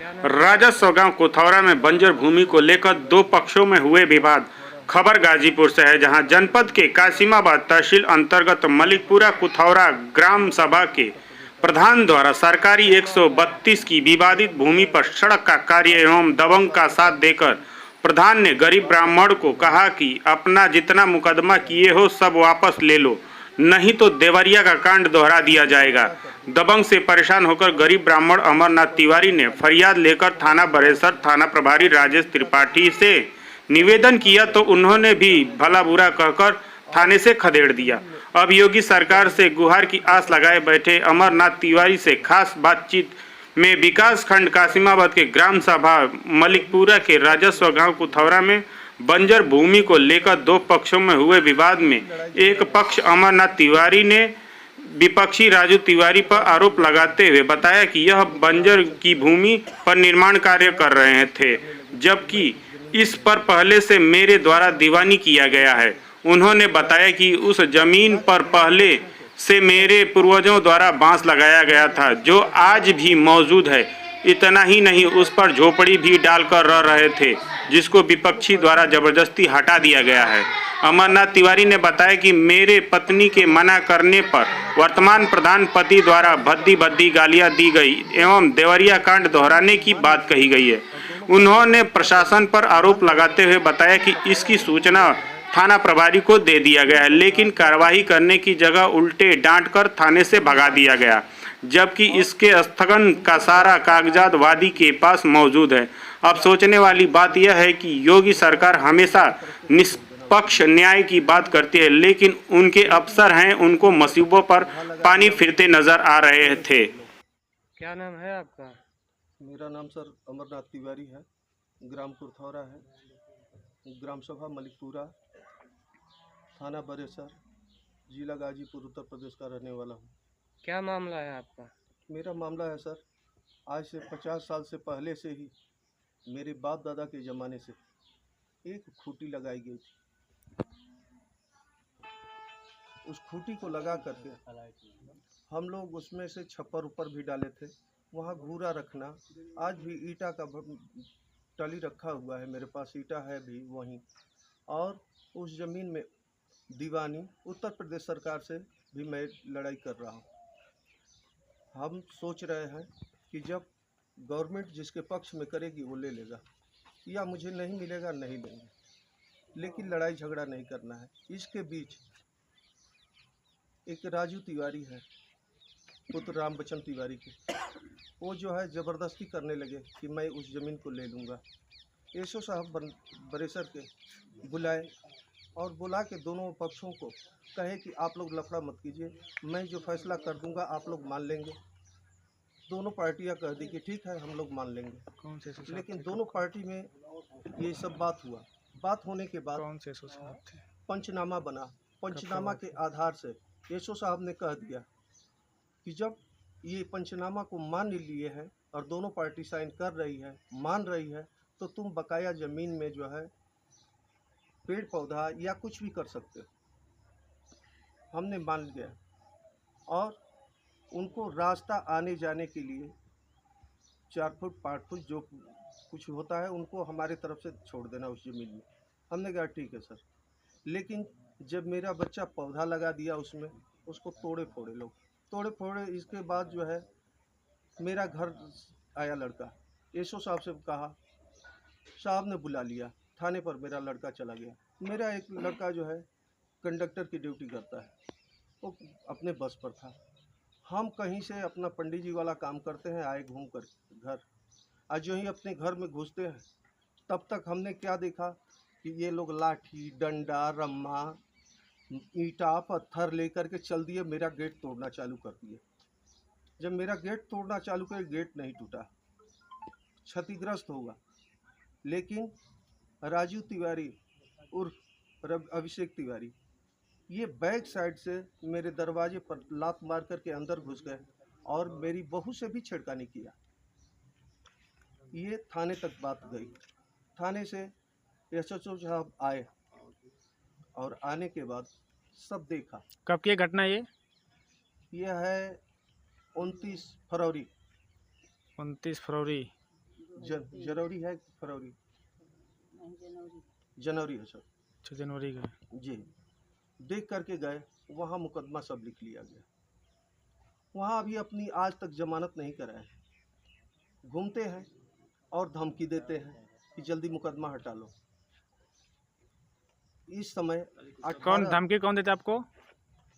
राजस्व गांव कुथौरा में बंजर भूमि को लेकर दो पक्षों में हुए विवाद। खबर गाजीपुर से है, जहां जनपद के कासिमाबाद तहसील अंतर्गत मलिकपुरा कुथौरा ग्राम सभा के प्रधान द्वारा सरकारी 132 की विवादित भूमि पर सड़क का कार्य एवं दबंग का साथ देकर प्रधान ने गरीब ब्राह्मण को कहा कि अपना जितना मुकदमा किए हो सब वापस ले लो, नहीं तो देवरिया का कांड दोहरा दिया जाएगा। दबंग से परेशान होकर गरीब ब्राह्मण अमरनाथ तिवारी ने फरियाद लेकर थाना बरेसर थाना प्रभारी राजेश त्रिपाठी से निवेदन किया, तो उन्होंने भी भला बुरा कहकर थाने से खदेड़ दिया। अब योगी सरकार से गुहार की आस लगाए बैठे अमरनाथ तिवारी से खास बातचीत में विकास खंड कासिमाबाद के ग्राम सभा मलिकपुरा के राजस्व गांव कुथौरा में बंजर भूमि को लेकर दो पक्षों में हुए विवाद में एक पक्ष अमरनाथ तिवारी ने विपक्षी राजू तिवारी पर आरोप लगाते हुए बताया कि यह बंजर की भूमि पर निर्माण कार्य कर रहे थे, जबकि इस पर पहले से मेरे द्वारा दीवानी किया गया है। उन्होंने बताया कि उस जमीन पर पहले से मेरे पूर्वजों द्वारा बांस लगाया गया था, जो आज भी मौजूद है। इतना ही नहीं, उस पर झोपड़ी भी डालकर रह रहे थे, जिसको विपक्षी द्वारा जबरदस्ती हटा दिया गया है। अमरनाथ तिवारी ने बताया कि मेरे पत्नी के मना करने पर वर्तमान प्रधान पति द्वारा भद्दी भद्दी गालियां दी गई एवं देवरिया कांड दोहराने की बात कही गई है। उन्होंने प्रशासन पर आरोप लगाते हुए बताया कि इसकी सूचना थाना प्रभारी को दे दिया गया है, लेकिन कार्रवाई करने की जगह उल्टे डांटकर थाने से भगा दिया गया, जबकि इसके स्थगन का सारा कागजात वादी के पास मौजूद है। अब सोचने वाली बात यह है कि योगी सरकार हमेशा निष्पक्ष न्याय की बात करती है, लेकिन उनके अफसर हैं उनको मसीबों पर पानी फिरते नजर आ रहे थे। क्या नाम है आपका? मेरा नाम सर अमरनाथ तिवारी है, ग्राम कुथौरा है, ग्राम सभा मलिकपुरा, थाना बरेसर, जिला गाजीपुर, उत्तर प्रदेश का रहने वाला हूँ। क्या मामला है आपका? मेरा मामला है सर, आज से 50 साल से पहले से ही मेरे बाप दादा के ज़माने से एक खूंटी लगाई गई थी। उस खूंटी को लगा करके हम लोग उसमें से छप्पर ऊपर भी डाले थे, वहाँ घूरा रखना। आज भी ईटा का टली रखा हुआ है, मेरे पास ईटा है भी वहीं। और उस ज़मीन में दीवानी उत्तर प्रदेश सरकार से भी मैं लड़ाई कर रहा हूँ। हम सोच रहे हैं कि जब गवर्नमेंट जिसके पक्ष में करेगी वो ले लेगा, या मुझे नहीं मिलेगा नहीं लेंगे, लेकिन लड़ाई झगड़ा नहीं करना है। इसके बीच एक राजू तिवारी है, पुत्र राम बच्चन तिवारी के, वो जो है ज़बरदस्ती करने लगे कि मैं उस ज़मीन को ले लूँगा। एसओ साहब बरेसर के बुलाए और बुला के दोनों पक्षों को कहे कि आप लोग लफड़ा मत कीजिए, मैं जो फैसला कर दूंगा आप लोग मान लेंगे। दोनों पार्टियां कह दी कि ठीक है हम लोग मान लेंगे। कौन से लेकिन दोनों पार्टी में ये सब बात हुआ। बात होने के बाद कौन से साहब थे? पंचनामा बना। पंचनामा के आधार से एसओ साहब ने कह दिया कि जब ये पंचनामा को मान लिए हैं और दोनों पार्टी साइन कर रही है, मान रही है, तो तुम बकाया ज़मीन में जो है पेड़ पौधा या कुछ भी कर सकते हो। हमने मान लिया और उनको रास्ता आने जाने के लिए 4 फुट 5 फुट जो कुछ होता है उनको हमारे तरफ से छोड़ देना उस ज़मीन में। हमने कहा ठीक है सर। लेकिन जब मेरा बच्चा पौधा लगा दिया उसमें, उसको तोड़े फोड़े लोग, तोड़े फोड़े। इसके बाद जो है मेरा घर आया लड़का, एसओ साहब से कहा, साहब ने बुला लिया थाने पर, मेरा लड़का चला गया। मेरा एक लड़का जो है कंडक्टर की ड्यूटी करता है, वो अपने बस पर था। हम कहीं से अपना पंडित जी वाला काम करते हैं, आए घूम कर घर। आज जो ही अपने घर में घुसते हैं, तब तक हमने क्या देखा कि ये लोग लाठी डंडा रम्मा ईंटा पत्थर लेकर के चल दिए, मेरा गेट तोड़ना चालू कर दिए। जब मेरा गेट तोड़ना चालू करे, गेट नहीं टूटा, क्षतिग्रस्त होगा। लेकिन राजू तिवारी उर्फ अभिषेक तिवारी ये बैक साइड से मेरे दरवाजे पर लात मार करके अंदर घुस गए और मेरी बहू से भी छेड़खानी किया। ये थाने तक बात गई। थाने से एसएचओ साहब आए और आने के बाद सब देखा। कब की घटना ये? यह है 29 फरवरी। 29 फरवरी। जनवरी है कि फरवरी? जनवरी है सर। 6 जनवरी का। जी, देख करके गए, वहाँ मुकदमा सब लिख लिया गया। वहाँ अभी अपनी आज तक जमानत नहीं कराए, घूमते हैं और धमकी देते हैं कि जल्दी मुकदमा हटा लो। इस समय कौन 18 धमकी कौन देता आपको?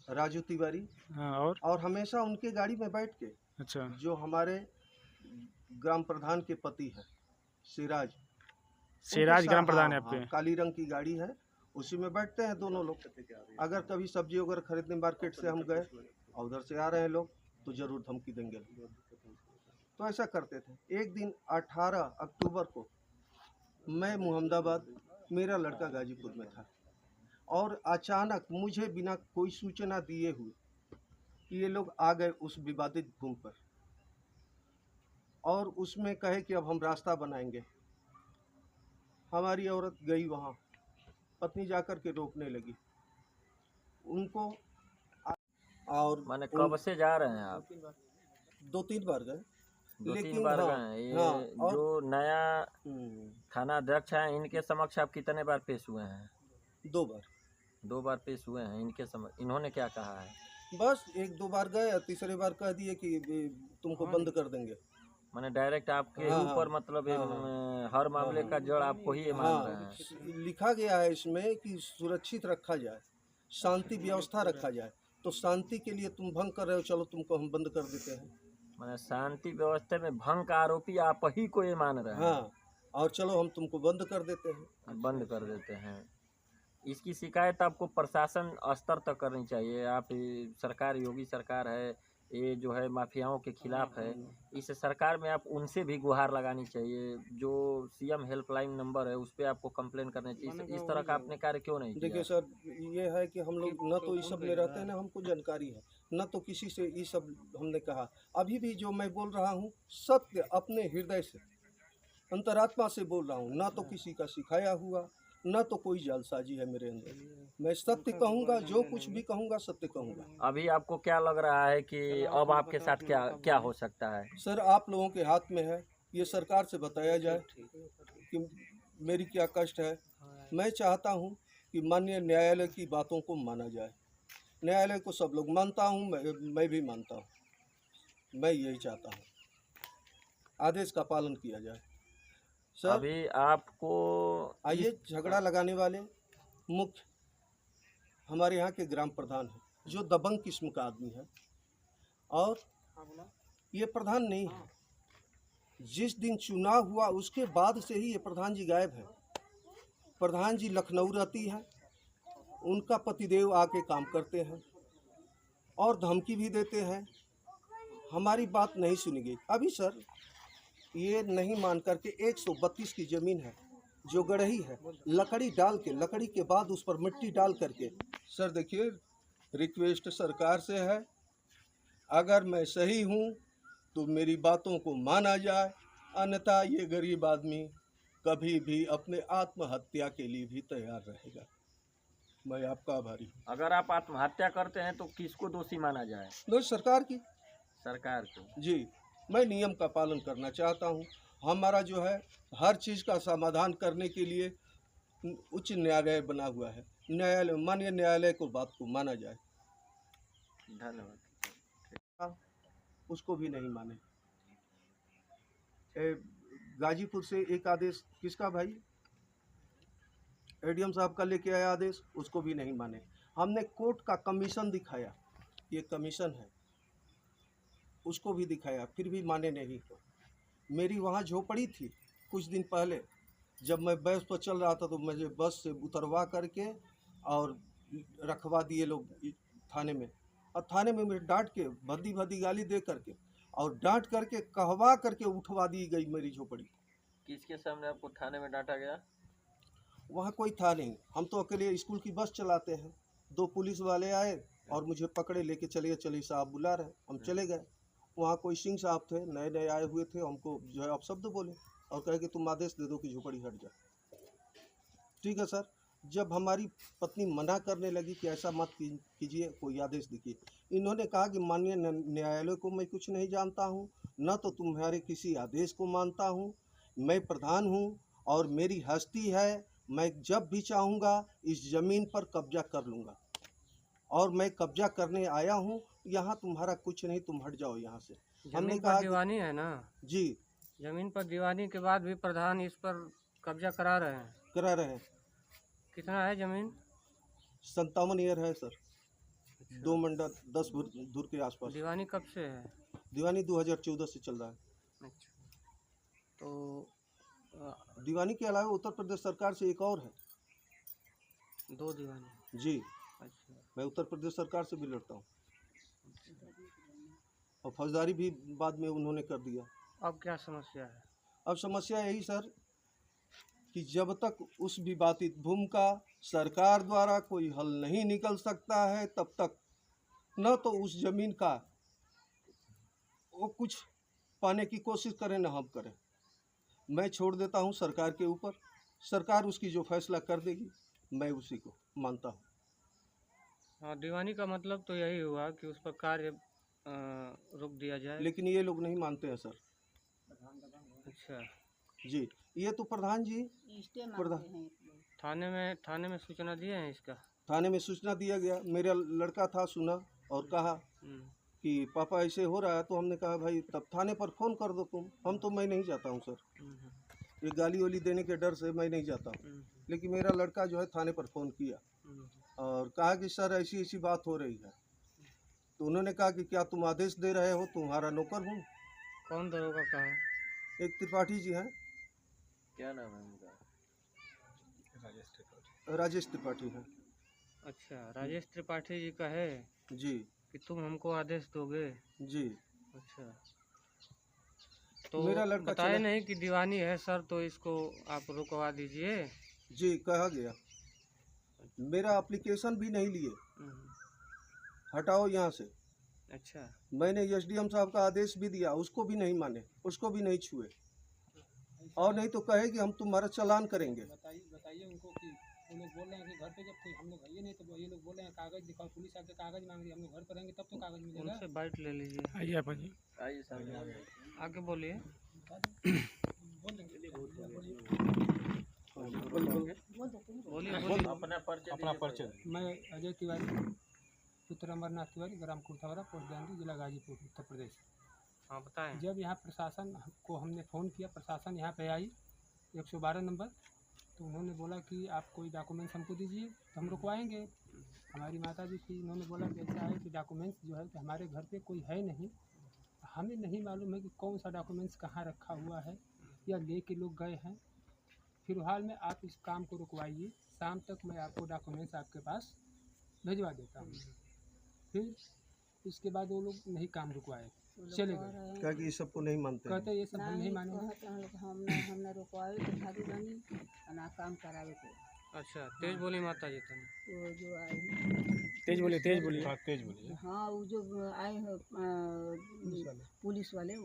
राजू तिवारी, हाँ, और हमेशा उनके गाड़ी में बैठ के अच्छा, जो हमारे ग्राम प्रधान के पति हैं सिराज, सिराज उनके ग्राम साथ- प्रधान है हाँ, आपके? हाँ, काली रंग की गाड़ी है, उसी में बैठते हैं दोनों लोग। अगर कभी सब्जी वगैरह खरीदने मार्केट से हम गए और उधर से आ रहे हैं लोग, तो जरूर धमकी देंगे। तो ऐसा करते थे। एक दिन 18 अक्टूबर को मैं मुहम्मदाबाद, मेरा लड़का गाजीपुर में था, और अचानक मुझे बिना कोई सूचना दिए हुए ये लोग आ गए उस विवादित भूमि पर, और उसमें कहे कि अब हम रास्ता बनाएंगे। हमारी औरत गई वहाँ, पत्नी जाकर के रोकने लगी उनको, और माने कब से जा रहे हैं आप? 2-3 बार गए, 2-3 लेकिन बार हाँ, गए हैं। ये हाँ, और जो नया हम्म, थाना अध्यक्ष हैं, इनके समक्ष आप कितने बार पेश हुए हैं? 2 बार। 2 बार पेश हुए हैं। इनके समक्ष इन्होंने क्या कहा है? बस 1-2 बार गए, तीसरे बार कह दिए कि तुमको बंद कर देंगे। माने डायरेक्ट आपके हाँ, ऊपर, हाँ, मतलब हाँ, हर मामले का जड़ आपको ही ये मान रहे हाँ, हैं। लिखा गया है इसमें कि सुरक्षित रखा जाए, शांति व्यवस्था रखा जाए, तो शांति के लिए तुम भंग कर रहे हो, चलो तुमको हम बंद कर देते हैं। माने शांति व्यवस्था में भंग का आरोपी आप ही को ये मान रहे हैं। हाँ, और चलो हम तुमको बंद कर देते हैं। बंद कर देते हैं। इसकी शिकायत आपको प्रशासन स्तर तक करनी चाहिए। आप सरकार, योगी सरकार है, ये जो है माफियाओं के खिलाफ है, इस सरकार में आप उनसे भी गुहार लगानी चाहिए। जो सीएम हेल्पलाइन नंबर है, उस पर आपको कंप्लेन करनी चाहिए। इस तरह का आपने कार्य क्यों नहीं किया? देखिए सर, ये है कि हम लोग न तो इस सब में रहते हैं, ना हमको जानकारी है, न तो किसी से ये सब हमने कहा। अभी भी जो मैं बोल रहा हूँ सत्य अपने हृदय से, अंतरात्मा से बोल रहा हूँ, ना तो किसी का सिखाया हुआ, न तो कोई जालसाजी है मेरे अंदर। मैं सत्य कहूँगा, जो कुछ भी कहूँगा सत्य कहूँगा। अभी आपको क्या लग रहा है कि अब आपके साथ क्या क्या हो सकता है? सर, आप लोगों के हाथ में है, ये सरकार से बताया जाए कि मेरी क्या कष्ट है। मैं चाहता हूँ कि माननीय न्यायालय की बातों को माना जाए। न्यायालय को सब लोग मानता हूँ, मैं भी मानता हूँ। मैं यही चाहता हूँ, आदेश का पालन किया जाए। सर, अभी आपको आइए, झगड़ा लगाने वाले मुख्य हमारे यहाँ के ग्राम प्रधान हैं, जो दबंग किस्म का आदमी है, और ये प्रधान नहीं है। जिस दिन चुनाव हुआ उसके बाद से ही ये प्रधान जी गायब है। प्रधान जी लखनऊ रहती है, उनका पतिदेव आके काम करते हैं और धमकी भी देते हैं, हमारी बात नहीं सुनी गई। अभी सर, ये नहीं मान करके 132 की ज़मीन है जो गढ़ही है, लकड़ी डाल के, लकड़ी के बाद उस पर मिट्टी डाल करके। सर देखिए, रिक्वेस्ट सरकार से है, अगर मैं सही हूँ तो मेरी बातों को माना जाए, अन्यथा ये गरीब आदमी कभी भी अपने आत्महत्या के लिए भी तैयार रहेगा। मैं आपका आभारी हूँ। अगर आप आत्महत्या करते हैं तो किसको दोषी माना जाए? दोष सरकार की। सरकार को। जी, मैं नियम का पालन करना चाहता हूँ। हमारा जो है हर चीज़ का समाधान करने के लिए उच्च न्यायालय बना हुआ है। न्यायालय, माननीय न्यायालय को बात को माना जाए। धन्यवाद। उसको भी नहीं माने। गाजीपुर से एक आदेश किसका भाई, एडीएम साहब का लेके आया आदेश, उसको भी नहीं माने। हमने कोर्ट का कमीशन दिखाया, ये कमीशन है, उसको भी दिखाया, फिर भी माने नहीं। मेरी वहाँ झोपड़ी थी, कुछ दिन पहले जब मैं बस पर चल रहा था तो मुझे बस से उतरवा करके और रखवा दिए लोग थाने में, और थाने में मुझे डांट के भद्दी भद्दी गाली दे करके और डांट करके कहवा करके उठवा दी गई मेरी झोपड़ी। किसके सामने आपको थाने में डांटा गया? वहाँ कोई था नहीं, हम तो अकेले स्कूल की बस चलाते हैं। 2 पुलिस वाले आए और मुझे पकड़े, लेके चलिए साहब बुला रहे, हम चले गए। वहाँ कोई सिंह साहब थे, नए नए आए हुए थे, हमको जो है अपशब्द बोले और कहे कि तुम आदेश दे दो कि झोपड़ी हट जाए। ठीक है सर, जब हमारी पत्नी मना करने लगी कि ऐसा मत कीजिए, कोई आदेश देखिए, इन्होंने कहा कि माननीय न्यायालय को मैं कुछ नहीं जानता हूँ, न तो तुम्हारे किसी आदेश को मानता हूँ, मैं प्रधान हूँ और मेरी हस्ती है। मैं जब भी चाहूँगा इस ज़मीन पर कब्जा कर लूँगा और मैं कब्जा करने आया हूँ। यहाँ तुम्हारा कुछ नहीं, तुम हट जाओ यहाँ से। हमने जमीन कहा पर कि दीवानी है ना, जी जमीन पर दीवानी के बाद भी प्रधान इस पर कब्जा करा रहे हैं। करा रहे हैं। कितना है जमीन? 57 ईयर है सर, 2 मंडल 10 दूर के आसपास। दीवानी कब से है? दीवानी 2014 से चल रहा है। अच्छा, तो दीवानी के अलावा उत्तर प्रदेश सरकार से एक और है। 2 दीवानी। जी, अच्छा, मैं उत्तर प्रदेश सरकार से भी लड़ता हूँ और फौजदारी भी बाद में उन्होंने कर दिया। अब क्या समस्या है? अब समस्या यही सर कि जब तक उस विवादित भूमि का सरकार द्वारा कोई हल नहीं निकल सकता है, तब तक न तो उस ज़मीन का वो कुछ पाने की कोशिश करें न हम करें। मैं छोड़ देता हूँ सरकार के ऊपर। सरकार उसकी जो फैसला कर देगी मैं उसी को मानता हूँ। हाँ, दीवानी का मतलब तो यही हुआ कि उस पर कार्य रोक दिया जाए। लेकिन ये लोग नहीं मानते हैं सर। अच्छा, जी, ये तो प्रधान जी प्रधान थाने में सूचना दिए हैं इसका? थाने में सूचना दिया गया। मेरा लड़का था, सुना और कहा कि पापा ऐसे हो रहा है। तो हमने कहा भाई तब थाने पर फ़ोन कर दो तुम। मैं नहीं जाता हूँ सर, ये गाली वाली देने के डर से मैं नहीं जाता हूँ। लेकिन मेरा लड़का जो है थाने पर फ़ोन किया और कहा कि सर ऐसी ऐसी बात हो रही है। तो उन्होंने कहा कि क्या तुम आदेश दे रहे हो? तुम्हारा नौकर हूँ। कौन दरोगा का है? एक त्रिपाठी जी हैं। क्या नाम है उनका? राजेश त्रिपाठी हैं। अच्छा, राजेश त्रिपाठी जी का है जी कि तुम हमको आदेश दोगे? जी। अच्छा, तो मेरा लड़का बताए चला नहीं कि दीवानी है सर, तो इसको आप रुकवा दीजिए। जी, कहा गया। मेरा एप्लीकेशन भी नहीं लिए, हटाओ यहाँ से। अच्छा, मैंने एसडीएम साहब का आदेश भी दिया, उसको भी नहीं माने, उसको भी नहीं छुए और नहीं तो कहे कि हम तुम्हारा चालान करेंगे। बताइए उनको कि वो लोग बोल रहे हैं कि घर पे जब कोई हम लोग है नहीं तो ये लोग बोल रहे हैं कागज दिखाओ, पुलिस आके कागज मांग रही है। हम लोग घर पर रहेंगे तब तो कागज मिलेगा। उनसे बाइट ले लीजिए। आइए आप जी। आइए सामने। आगे बोलिए। बोलिए अपना परिचय। मैं अजय तिवारी, पुत्र अमरनाथ तिवारी, ग्राम कुथौरा, पोस्ट गांधी, जिला गाजीपुर, उत्तर प्रदेश। हाँ, बताएं। जब यहाँ प्रशासन को हमने फ़ोन किया, प्रशासन यहाँ पे आई 112 नंबर, तो उन्होंने बोला कि आप कोई डॉक्यूमेंट्स हमको दीजिए तो हम रुकवाएंगे। हमारी माता जी थी, उन्होंने बोला कि ऐसा है कि डॉक्यूमेंट्स जो है कि हमारे घर पे कोई है नहीं, हमें नहीं मालूम है कि कौन सा डॉक्यूमेंट्स कहाँ रखा हुआ है या ले के लोग गए हैं। फिलहाल में आप इस काम को रुकवाइए, शाम तक मैं आपको डॉक्यूमेंट्स आपके पास भिजवा देता हूँ। फिर इसके बाद वो लोग नहीं काम रुकवाए, चले गए। क्या कि ये सबको नहीं मानते हैं। कहते ये सब हम नहीं मानेंगे। हमने रुकवावे तो भागी बनी ना काम करावे के। अच्छा, तेज बोली माता जी तने। वो जो आए तेज बोलिए, तेज बोलिए। हाँ, वो जो आए हैं पुलिस वाले,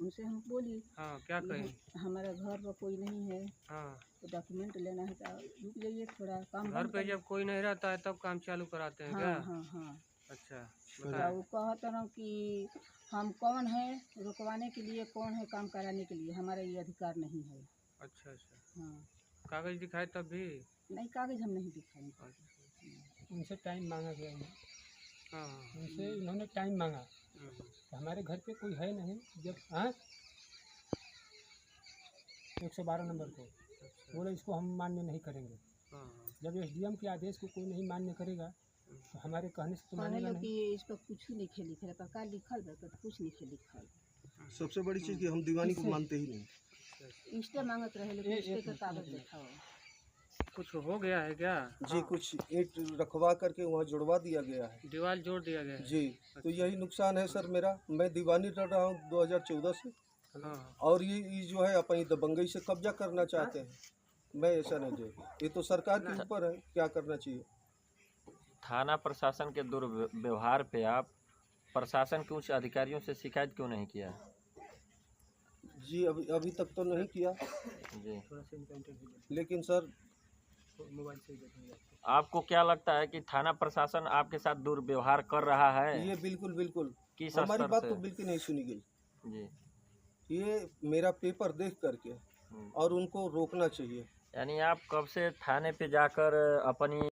उनसे हम बोली हाँ, क्या कहें? हमारा घर पर कोई नहीं है हाँ, तो डॉक्यूमेंट लेना है तो रुक जाइए थोड़ा काम घर बंद पे कर। जब कोई नहीं रहता है तब काम चालू कराते हैं हाँ क्या? हाँ हाँ। अच्छा, तो बताएं। वो कहते हैं कि हम कौन है रुकवाने के लिए, कौन है काम कराने के लिए, हमारा ये अधिकार नहीं है। अच्छा अच्छा, हाँ, कागज दिखाए तब भी? नहीं कागज हम नहीं दिखाएंगे। अच्छा, उनसे टाइम मांगा गया है। हाँ हाँ, उनसे इन्होंने टाइम मांगा कि हमारे घर पे कोई है नहीं। जब 112 नंबर को बोले इसको हम मान्य नहीं करेंगे। हाँ, जब एसडीएम के आदेश को कोई नहीं मान्य करेगा तो हमारे कहने से तो कहने मानेगा लोग नहीं। कि इस पर कुछ नहीं लिखल है, का लिखल है, कुछ नहीं लिखल। सबसे बड़ी चीज़ कि हम दीवानी को मानते ही नहीं। इंस्टा मांगत रहे लेकिन इंस्टा का कागज दिखाओ। कुछ हो गया है क्या? जी, कुछ ईंट रखवा करके वहाँ जुड़वा दिया गया है। दीवार जोड़ दिया गया है? जी, तो यही नुकसान है सर मेरा। मैं दीवानी लड़ रहा हूँ 2014 से हाँ, और ये जो है अपनी दबंगई से कब्जा करना चाहते हैं। मैं ऐसा नहीं दे, ये तो सरकार के ऊपर है क्या करना चाहिए। थाना प्रशासन के दुर्व्यवहार पे आप प्रशासन के उच्च अधिकारियों से शिकायत क्यों नहीं किया? जी, अभी तक तो नहीं किया, जी, लेकिन सर आपको क्या लगता है कि थाना प्रशासन आपके साथ दुर्व्यवहार कर रहा है? ये बिल्कुल किस हमारी स्तर बात से? तो बिल्कुल नहीं सुनी गई। जी, ये मेरा पेपर देख करके और उनको रोकना चाहिए। यानी आप कब से थाने पे जाकर अपनी